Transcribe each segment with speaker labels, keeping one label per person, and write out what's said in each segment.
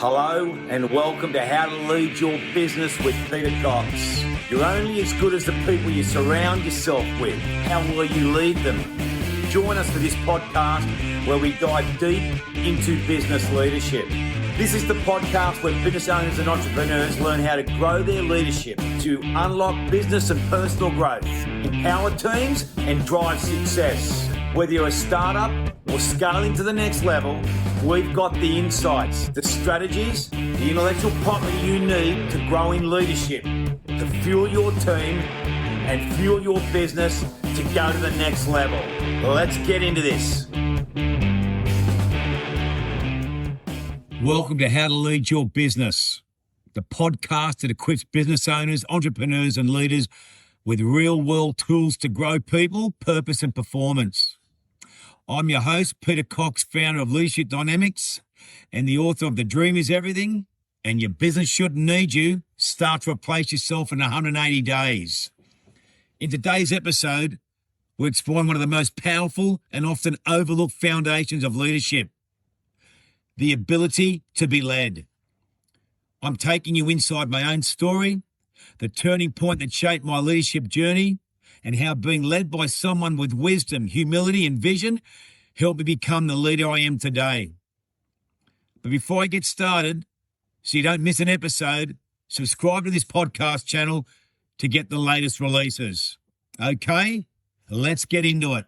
Speaker 1: Hello and welcome to How to Lead Your Business with Peter Cox. You're only as good as the people you surround yourself with. How will you lead them? Join us for this podcast where we dive deep into business leadership. This is the podcast where business owners and entrepreneurs learn how to grow their leadership to unlock business and personal growth, empower teams and drive success. Whether you're a startup or scaling to the next level, we've got the insights, the strategies, the intellectual property you need to grow in leadership, to fuel your team and fuel your business to go to the next level. Let's get into this.
Speaker 2: Welcome to How to Lead Your Business, the podcast that equips business owners, entrepreneurs and leaders with real-world tools to grow people, purpose and performance. I'm your host, Peter Cox, founder of Leadership Dynamics and the author of The Dream is Everything and Your Business Shouldn't Need You. Start to replace yourself in 180 days. In today's episode, we're exploring one of the most powerful and often overlooked foundations of leadership, the ability to be led. I'm taking you inside my own story, the turning point that shaped my leadership journey, and how being led by someone with wisdom, humility, and vision helped me become the leader I am today. But before I get started, so you don't miss an episode, subscribe to this podcast channel to get the latest releases. Okay, let's get into it.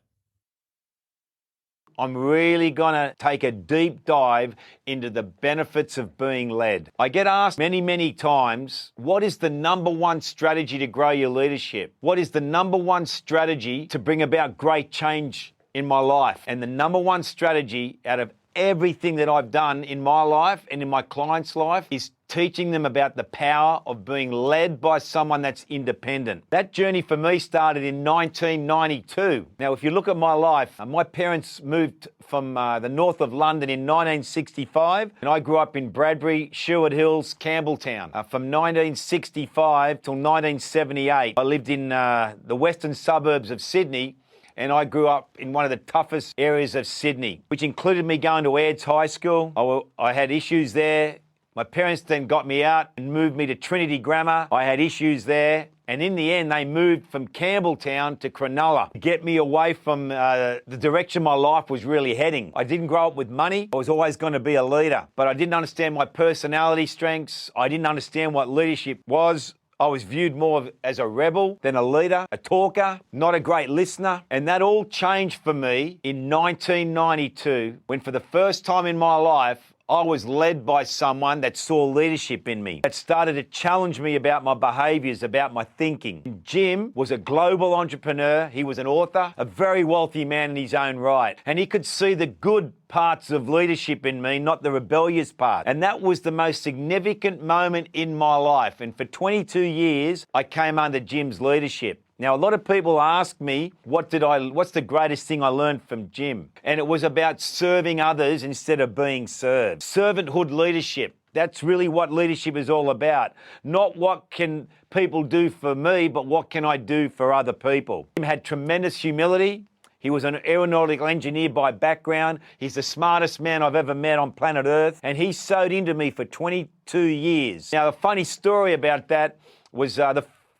Speaker 1: I'm really going to take a deep dive into the benefits of being led. I get asked many times, what is the number one strategy to grow your leadership? What is the number one strategy to bring about great change in my life? And the number one strategy out of everything that I've done in my life and in my client's life is teaching them about the power of being led by someone that's independent. That journey for me started in 1992. Now, if you look at my life, my parents moved from the north of London in 1965, and I grew up in Bradbury, Sherwood Hills, Campbelltown. From 1965 till 1978, I lived in the western suburbs of Sydney, and I grew up in one of the toughest areas of Sydney, which included me going to Aids High School. I had issues there. My parents then got me out and moved me to Trinity Grammar. I had issues there. And in the end, they moved from Campbelltown to Cronulla to get me away from the direction my life was really heading. I didn't grow up with money. I was always going to be a leader, but I didn't understand my personality strengths. I didn't understand what leadership was. I was viewed more as a rebel than a leader, a talker, not a great listener. And that all changed for me in 1992, when for the first time in my life, I was led by someone that saw leadership in me, that started to challenge me about my behaviours, about my thinking. Jim was a global entrepreneur. He was an author, a very wealthy man in his own right. And he could see the good parts of leadership in me, not the rebellious part. And that was the most significant moment in my life. And for 22 years, I came under Jim's leadership. Now, a lot of people ask me, what's the greatest thing I learned from Jim? And it was about serving others instead of being served. Servanthood leadership. That's really what leadership is all about. Not what can people do for me, but what can I do for other people. Jim had tremendous humility. He was an aeronautical engineer by background. He's the smartest man I've ever met on planet Earth. And he sewed into me for 22 years. Now, the funny story about that was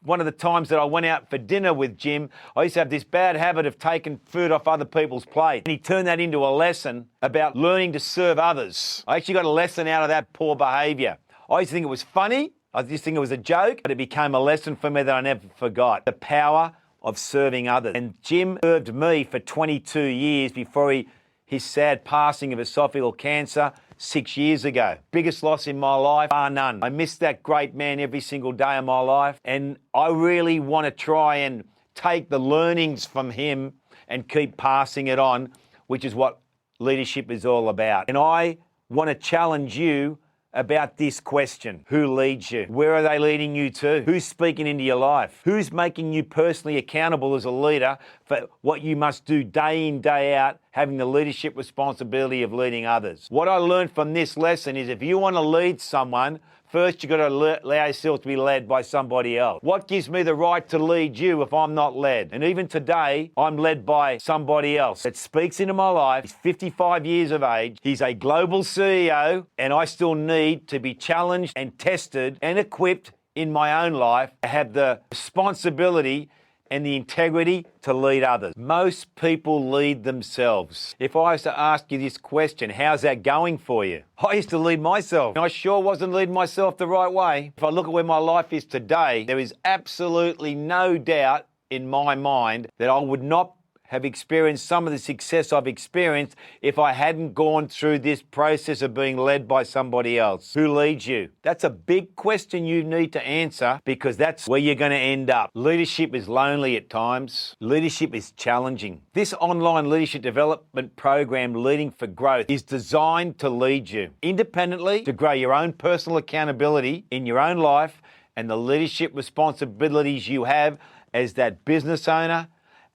Speaker 1: one of the times that I went out for dinner with Jim, I used to have this bad habit of taking food off other people's plates. And he turned that into a lesson about learning to serve others. I actually got a lesson out of that poor behaviour. I used to think it was funny. I used to think it was a joke, but it became a lesson for me that I never forgot. The power of serving others. And Jim served me for 22 years before his sad passing of esophageal cancer 6 years ago. Biggest loss in my life, bar none. I miss that great man every single day of my life, and I really want to try and take the learnings from him and keep passing it on, which is what leadership is all about. And I want to challenge you about this question. Who leads you? Where are they leading you to? Who's speaking into your life? Who's making you personally accountable as a leader for what you must do day in, day out, having the leadership responsibility of leading others? What I learned from this lesson is if you want to lead someone, First, you've got to allow yourself to be led by somebody else. What gives me the right to lead you if I'm not led? And even today, I'm led by somebody else that speaks into my life. He's 55 years of age. He's a global CEO, and I still need to be challenged and tested and equipped in my own life to have the responsibility and the integrity to lead others. Most people lead themselves. If I was to ask you this question, how's that going for you? I used to lead myself. I sure wasn't leading myself the right way. If I look at where my life is today, there is absolutely no doubt in my mind that I would not have experienced some of the success I've experienced if I hadn't gone through this process of being led by somebody else. Who leads you? That's a big question you need to answer, because that's where you're going to end up. Leadership is lonely at times. Leadership is challenging. This online leadership development program, Leading for Growth, is designed to lead you independently, to grow your own personal accountability in your own life and the leadership responsibilities you have as that business owner,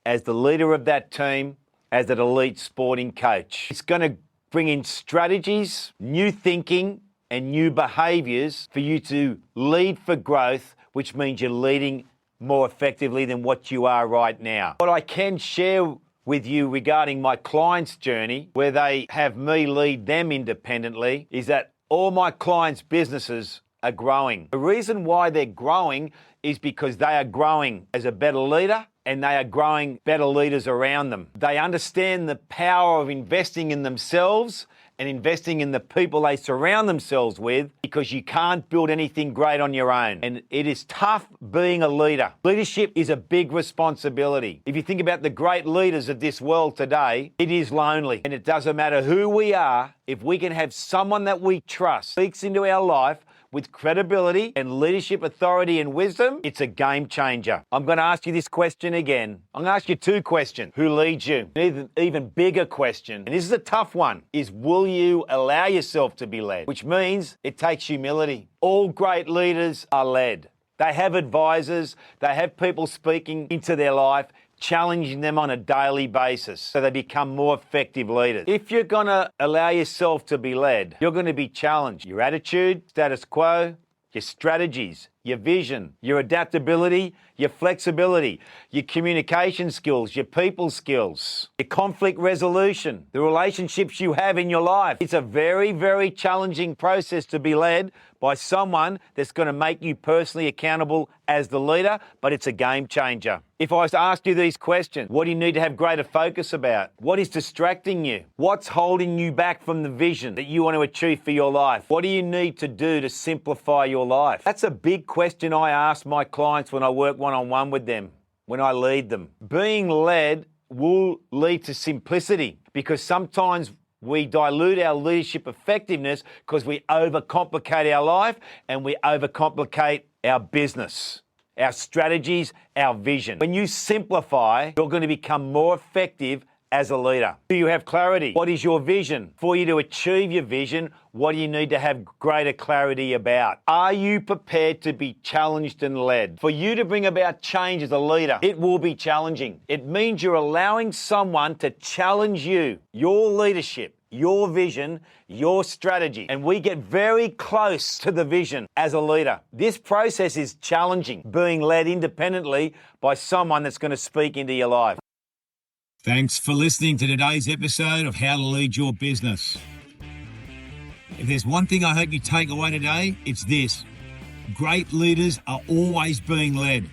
Speaker 1: as the leader of that team, as an elite sporting coach. It's going to bring in strategies, new thinking, and new behaviours for you to lead for growth, which means you're leading more effectively than what you are right now. What I can share with you regarding my clients' journey, where they have me lead them independently, is that all my clients' businesses are growing. The reason why they're growing is because they are growing as a better leader, and they are growing better leaders around them. They understand the power of investing in themselves and investing in the people they surround themselves with, because you can't build anything great on your own. And it is tough being a leader. Leadership is a big responsibility. If you think about the great leaders of this world today, it is lonely. And it doesn't matter who we are, if we can have someone that we trust speaks into our life with credibility and leadership authority and wisdom, it's a game changer. I'm going to ask you this question again. I'm going to ask you two questions. Who leads you? An even bigger question, and this is a tough one, is will you allow yourself to be led? Which means it takes humility. All great leaders are led. They have advisors. They have people speaking into their life, challenging them on a daily basis so they become more effective leaders. If you're going to allow yourself to be led, you're going to be challenged. Your attitude, status quo, your strategies, your vision, your adaptability, your flexibility, your communication skills, your people skills, your conflict resolution, the relationships you have in your life. It's a very, very challenging process to be led by someone that's going to make you personally accountable as the leader, but it's a game changer. If I was to ask you these questions, what do you need to have greater focus about? What is distracting you? What's holding you back from the vision that you want to achieve for your life? What do you need to do to simplify your life? That's a big question I ask my clients when I work one-on-one with them, when I lead them. Being led will lead to simplicity, because sometimes we dilute our leadership effectiveness because we overcomplicate our life and we overcomplicate our business, our strategies, our vision. When you simplify, you're going to become more effective as a leader. Do you have clarity? What is your vision? For you to achieve your vision, what do you need to have greater clarity about? Are you prepared to be challenged and led? For you to bring about change as a leader, it will be challenging. It means you're allowing someone to challenge you, your leadership, your vision, your strategy. And we get very close to the vision as a leader. This process is challenging, being led independently by someone that's going to speak into your life.
Speaker 2: Thanks for listening to today's episode of How to Lead Your Business. If there's one thing I hope you take away today, it's this. Great leaders are always being led.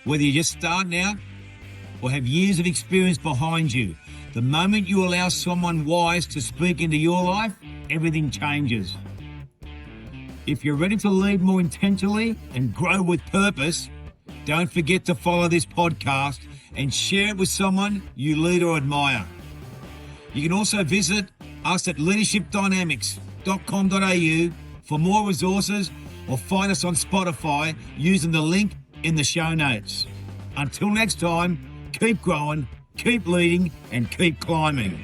Speaker 2: Whether you're just starting out or have years of experience behind you, the moment you allow someone wise to speak into your life, everything changes. If you're ready to lead more intentionally and grow with purpose, don't forget to follow this podcast and share it with someone you lead or admire. You can also visit us at leadershipdynamics.com.au for more resources, or find us on Spotify using the link in the show notes. Until next time, keep growing, keep leading, and keep climbing.